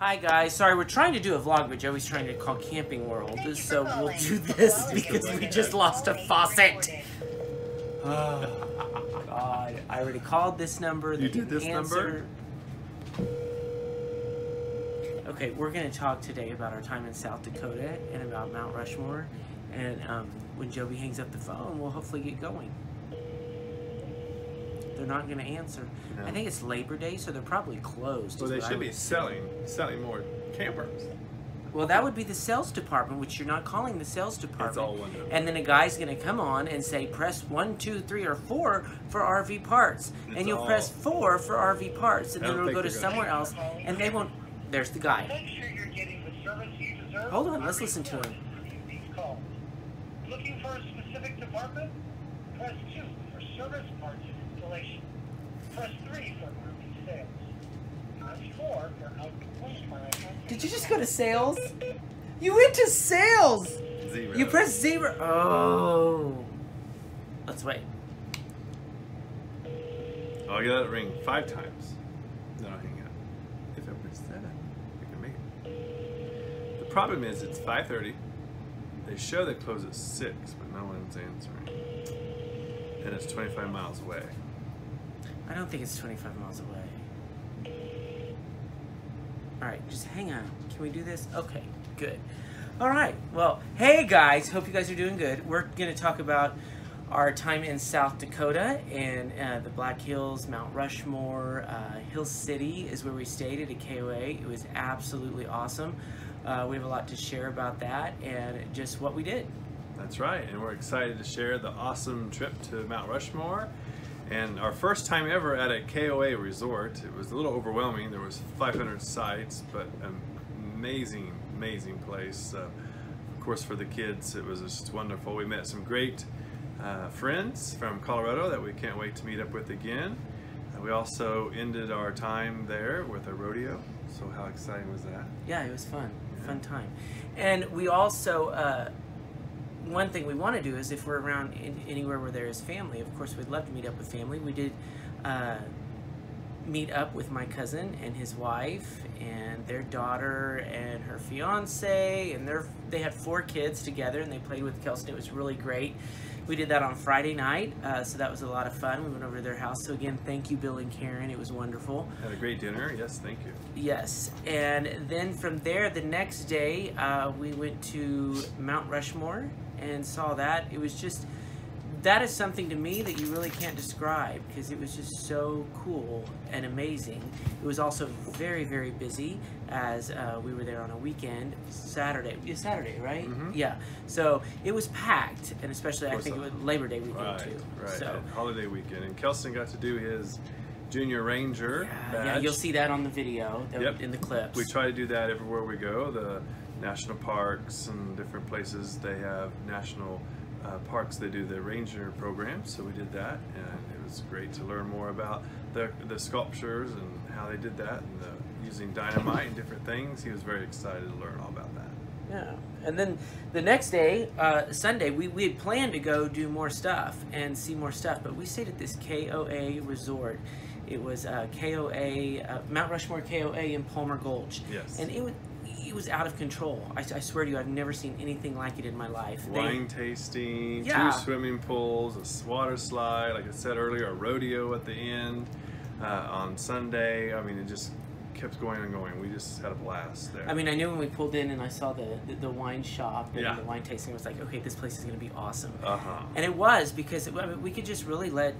Hi guys, sorry we're trying to do a vlog, but Joey's trying to call Camping World, so we'll do this because we just lost a faucet. Oh God! I already called this number. You did this number? Okay, we're going to talk today about our time in South Dakota and about Mount Rushmore. And when Joey hangs up the phone, we'll hopefully get going. They're not going to answer. No. I think it's Labor Day, so they're probably closed. Well, they should be selling more campers. Well, that would be the sales department, which you're not calling the sales department. It's all window. And then a guy's going to come on and say, press 1, 2, 3, or 4 for RV parts. And you'll press 4 for RV parts, and then it'll go to somewhere else, and they won't. There's the guy. Make sure you're getting the service you deserve. Hold on, let's listen to him. Looking for a specific department? Press 2 for service parts and installation. Press 3 for RV sales. Press 4 for outdoor. Did you just go to sales? You went to sales! 0. You pressed 0. Oh. Let's wait. Oh, you let it ring 5 times. Then I'll hang up. If I press 7, we can make it. The problem is it's 5:30. They show they close at 6, but no one's answering. And it's 25 miles away. I don't think it's 25 miles away. Alright, just hang on. Can we do this? Okay, good. Alright, well, hey guys, hope you guys are doing good. We're going to talk about our time in South Dakota and the Black Hills, Mount Rushmore, Hill City is where we stayed at a KOA. It was absolutely awesome. We have a lot to share about that and just what we did. That's right, and we're excited to share the awesome trip to Mount Rushmore and our first time ever at a KOA resort. It was a little overwhelming. There was 500 sites, but an amazing, amazing place. Of course, for the kids, it was just wonderful. We met some great friends from Colorado that we can't wait to meet up with again. We also ended our time there with a rodeo. So how exciting was that? Yeah, it was fun. Yeah. Fun time. And we also, one thing we want to do is if we're around anywhere where there is family, of course we'd love to meet up with family. We did meet up with my cousin and his wife and their daughter and her fiance, and they had 4 kids together and they played with Kelston. It was really great. We did that on Friday night, so that was a lot of fun. We went over to their house. So again, thank you, Bill and Karen. It was wonderful. Had a great dinner. Yes, thank you. Yes, and then from there, the next day, we went to Mount Rushmore and saw that. It was just, that is something to me that you really can't describe because it was just so cool and amazing. It was also very, very busy as we were there on a weekend, Saturday, right? Mm-hmm. Yeah, so it was packed, and especially I think it was Labor Day weekend too. Right, so holiday weekend, and Kelston got to do his Junior Ranger badge. Yeah, you'll see that on the video, in the clips. We try to do that everywhere we go. The national parks and different places, they have national parks, they do the ranger program, so we did that, and it was great to learn more about the sculptures and how they did that, and using dynamite and different things. He was very excited to learn all about that. Yeah, and then the next day, Sunday, we had planned to go do more stuff and see more stuff, but we stayed at this KOA resort. It was KOA, Mount Rushmore KOA in Palmer Gulch. Yes. And it was out of control. I swear to you, I've never seen anything like it in my life. Wine tasting, yeah. 2 swimming pools, a water slide, like I said earlier, a rodeo at the end on Sunday. I mean, it just kept going and going. We just had a blast there. I mean, I knew when we pulled in and I saw the wine shop and yeah. the wine tasting, I was like, okay, this place is going to be awesome. Uh-huh. And it was, because we could just really let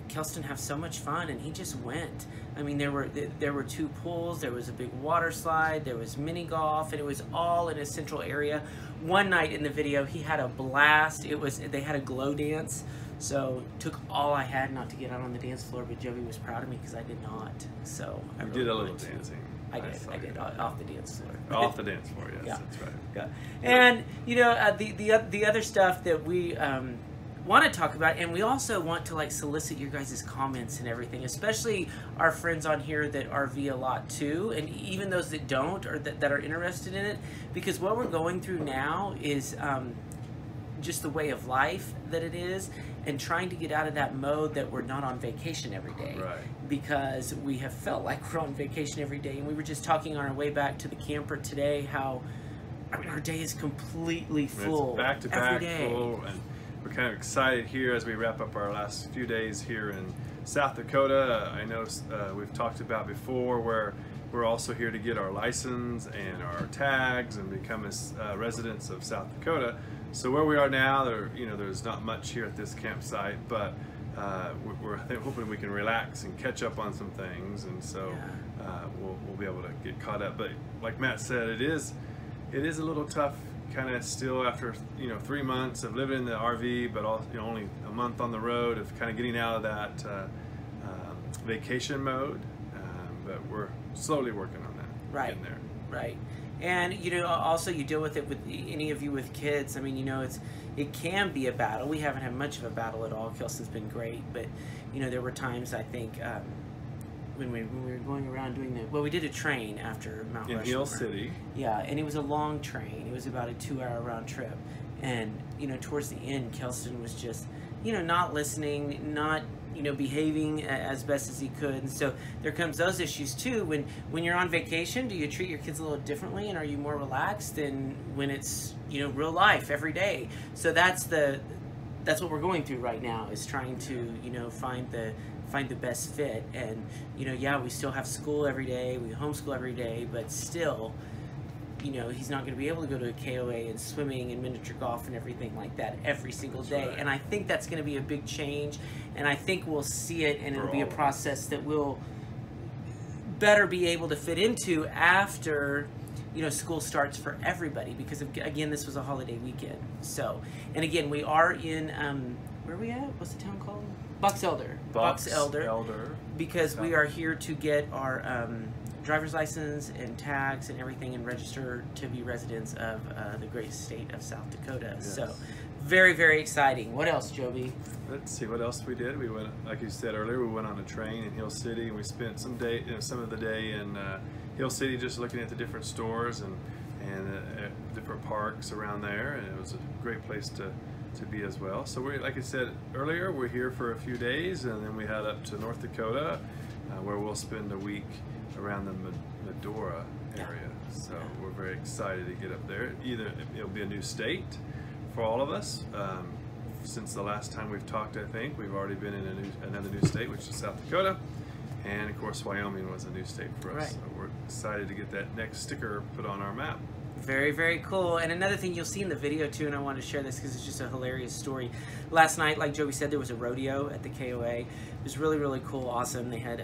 Kelston have so much fun, and he just went. I mean, there were 2 pools, there was a big water slide, there was mini golf, and it was all in a central area. One night in the video, he had a blast. They had a glow dance. So took all I had not to get out on the dance floor, but Joey was proud of me because I did not. So I did a little dancing. I did off the dance floor. Off the dance floor, yes, yeah. That's right. Yeah, and you know the other stuff that we want to talk about, and we also want to like solicit your guys' comments and everything, especially our friends on here that RV a lot too, and even those that don't or that are interested in it, because what we're going through now is just the way of life that it is, and trying to get out of that mode that we're not on vacation every day. Right. Because we have felt like we're on vacation every day. And we were just talking on our way back to the camper today how, I mean, our day is completely full. It's back to every back day. full, and we're kind of excited here as we wrap up our last few days here in South Dakota. I know we've talked about before where we're also here to get our license and our tags and become residents of South Dakota. So where we are now, there's not much here at this campsite, but we're hoping we can relax and catch up on some things, and so we'll be able to get caught up. But like Matt said, it is a little tough, kind of still after 3 months of living in the RV, but also, only a month on the road, of kind of getting out of that vacation mode. But we're slowly working on that. Right. Getting there. Right. And also you deal with it with any of you with kids. I mean, it can be a battle. We haven't had much of a battle at all. Kelsey's been great, but there were times, I think, when we were going around doing we did a train after Mount Rushmore. In Hill City. Yeah, and it was a long train. It was about a 2-hour round trip, and towards the end, Kelston was just not listening, not behaving as best as he could. And so there comes those issues too. When you're on vacation, do you treat your kids a little differently, and are you more relaxed than when it's real life every day? So that's what we're going through right now, is trying to find the best fit. And we still have school every day, we homeschool every day, but still he's not going to be able to go to a KOA and swimming and miniature golf and everything like that every single day. Right. And I think that's going to be a big change, and I think we'll see it, and it'll be a process that we'll better be able to fit into after school starts for everybody, because again, this was a holiday weekend. So, and again, we are in where are we at? What's the town called? Box Elder. Box Elder. Because we are here to get our driver's license and tags and everything, and register to be residents of the great state of South Dakota. Yes. So very, very exciting. What else, Joby? Let's see what else we did. We went, like you said earlier, we went on a train in Hill City, and we spent some of the day in Hill City just looking at the different stores and different parks around there, and it was a great place to be as well. So we, like I said earlier, we're here for a few days, and then we head up to North Dakota, where we'll spend a week around the Medora area. So we're very excited to get up there. Either it'll be a new state for all of us. Since the last time we've talked, I think we've already been in another new state, which is South Dakota, and of course Wyoming was a new state for us. Right. So we're excited to get that next sticker put on our map. Very, very cool. And another thing you'll see in the video too, and I wanted to share this because it's just a hilarious story. Last night, like Joey said, there was a rodeo at the KOA. It was really, really cool, awesome. They had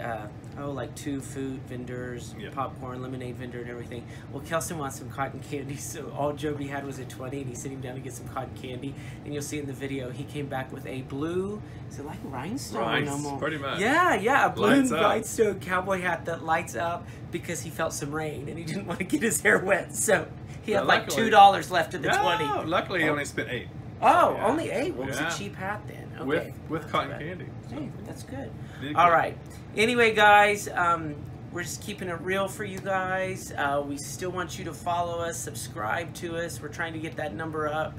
like 2 food vendors, popcorn, lemonade vendor, and everything. Well, Kelston wants some cotton candy, so all Joby had was a 20, and he sent him down to get some cotton candy. And you'll see in the video, he came back with a blue, is it like rhinestone? Almost? Pretty much. Yeah, a blue Lights up. rhinestone cowboy hat that lights up because he felt some rain and he didn't want to get his hair wet. So he had like $2 left of the 20. Luckily he only spent 8. Oh, Yeah. only 8? Well, it was a cheap hat then. Okay. With cotton candy. Hey, that's good. Did All good. right. Anyway, guys, we're just keeping it real for you guys. We still want you to follow us, subscribe to us. We're trying to get that number up,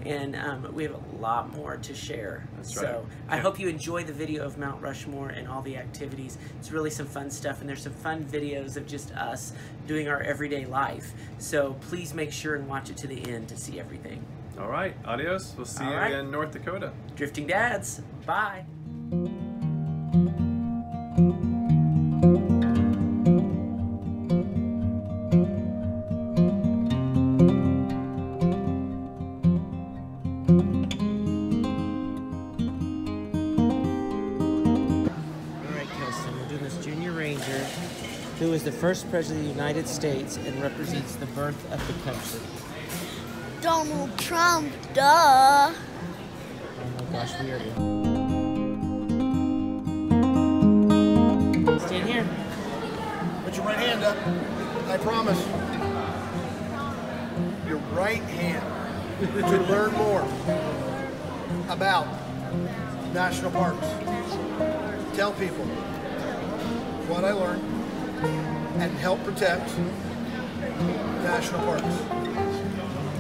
and we have a lot more to share. That's so right. I hope you enjoy the video of Mount Rushmore and all the activities. It's really some fun stuff, and there's some fun videos of just us doing our everyday life. So please make sure and watch it to the end to see everything. All right, adios. We'll see All you right. in North Dakota. Drifting Dads, bye. Who is the first president of the United States and represents the birth of the country? Donald Trump, duh. Oh my gosh, we are. Stand here. Put your right hand up. I promise. Your right hand to learn more about national parks. Tell people what I learned and help protect national parks.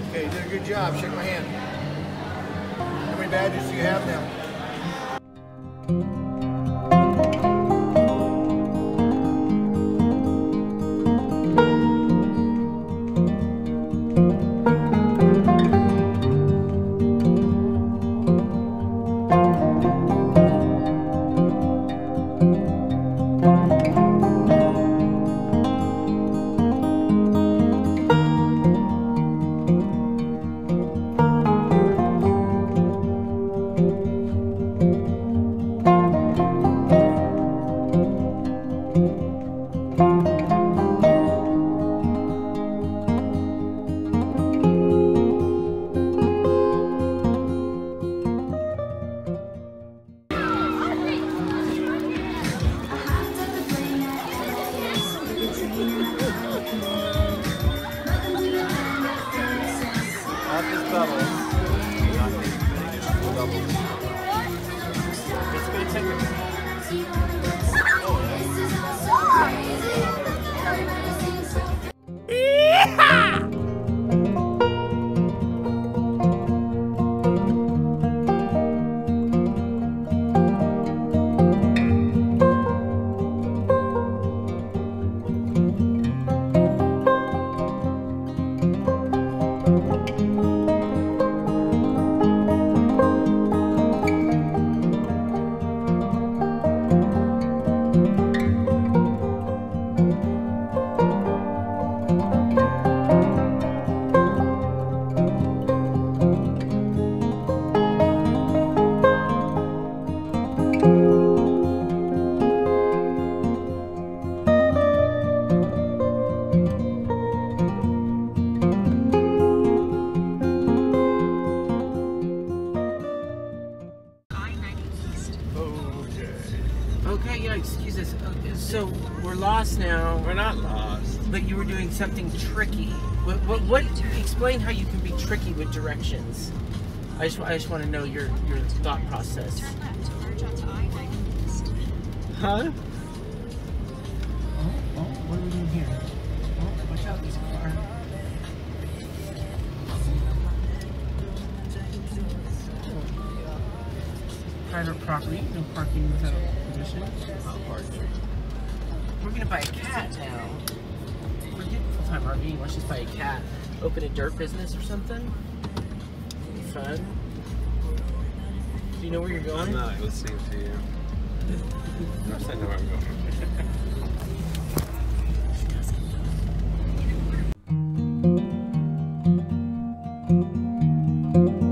Okay, you did a good job. Shake my hand. badges you have now. Not just doubles. Not just doubles. It's going to take a Okay, yeah, excuse us. So we're lost now. We're not lost. But you were doing something tricky. What explain how you can be tricky with directions. I just want to know your thought process. Huh? Oh, what are we doing here? Oh, watch out, there's a car. Private property, no parking without permission. We're gonna buy a cat now. We're getting full-time RV. Let's just buy a cat. Open a dirt business or something. It'll be fun. Do you know where you're going? I'm not listening to you. Of course I know where I'm going.